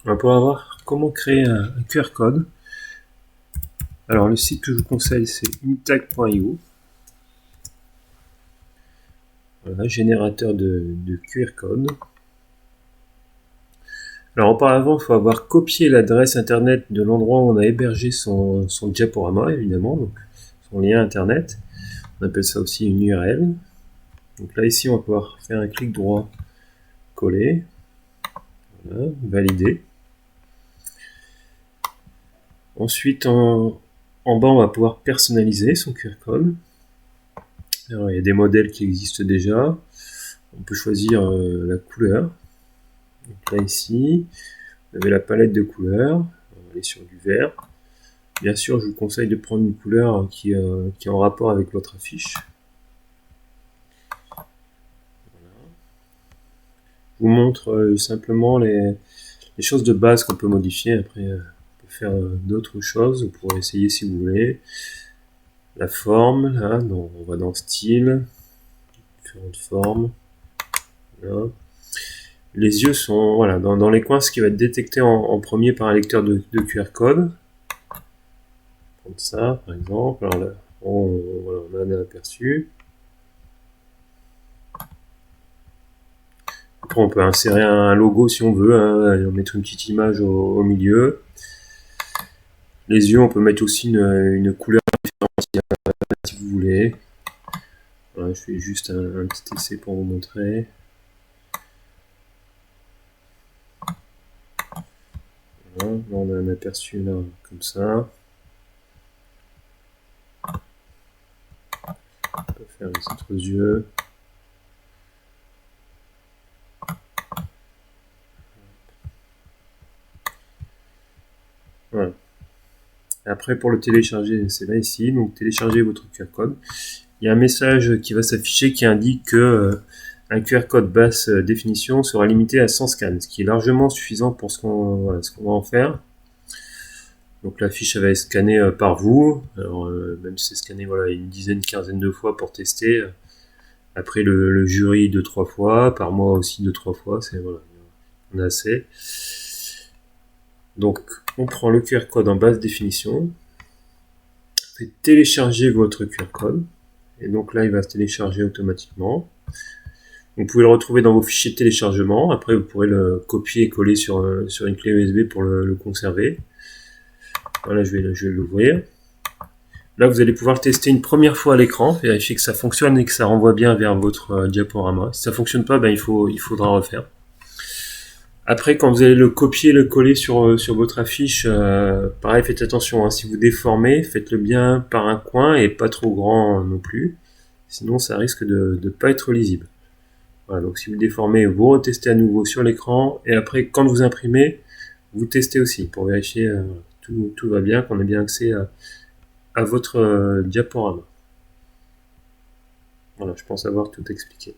On va pouvoir voir comment créer un QR code. Alors le site que je vous conseille, c'est unitag.io. Voilà, générateur de QR code. Alors auparavant, il faut avoir copié l'adresse internet de l'endroit où on a hébergé son diaporama, évidemment, donc son lien internet. On appelle ça aussi une URL. Donc là, ici, on va pouvoir faire un clic droit, coller, voilà, valider. Ensuite, en bas, on va pouvoir personnaliser son QR code. Alors, il y a des modèles qui existent déjà. On peut choisir la couleur. Donc là, ici, vous avez la palette de couleurs. On va aller sur du vert. Bien sûr, je vous conseille de prendre une couleur qui est en rapport avec votre affiche. Voilà. Je vous montre simplement les choses de base qu'on peut modifier. Après, on peut faire d'autres choses. Vous pourrez essayer si vous voulez. La forme, là, on va dans style, différentes formes. Voilà. Les yeux sont voilà, dans les coins, ce qui va être détecté en premier par un lecteur de QR code. Comme ça, par exemple. Alors là, on a un aperçu. Après, on peut insérer un logo si on veut, hein, et mettre une petite image au milieu. Les yeux, on peut mettre aussi une couleur différente si vous voulez. Voilà, je fais juste un petit essai pour vous montrer. Voilà, là, on a un aperçu là, comme ça. On peut faire les autres yeux. Voilà. Après, pour le télécharger, c'est là ici. Donc, téléchargez votre QR code. Il y a un message qui va s'afficher qui indique que un QR code basse définition sera limité à 100 scans, ce qui est largement suffisant pour ce qu'on va en faire. Donc la fiche va être scannée par vous. Alors même si c'est scanné voilà, une dizaine, quinzaine de fois pour tester. Après le jury 2-3 fois, par mois aussi 2-3 fois, c'est voilà, on a assez. Donc on prend le QR code en basse définition, faites télécharger votre QR code, et donc là il va se télécharger automatiquement. Vous pouvez le retrouver dans vos fichiers de téléchargement, après vous pourrez le copier et coller sur une clé USB pour le conserver. Voilà, je vais l'ouvrir. Là, vous allez pouvoir le tester une première fois à l'écran, vérifier que ça fonctionne et que ça renvoie bien vers votre diaporama. Si ça ne fonctionne pas, ben, il faudra refaire. Après, quand vous allez le copier, le coller sur votre affiche, pareil, faites attention. Hein, si vous déformez, faites-le bien par un coin et pas trop grand non plus. Sinon, ça risque de ne pas être lisible. Voilà, donc si vous déformez, vous retestez à nouveau sur l'écran. Et après, quand vous imprimez, vous testez aussi pour vérifier tout va bien, qu'on ait bien accès à votre diaporama. Voilà, je pense avoir tout expliqué.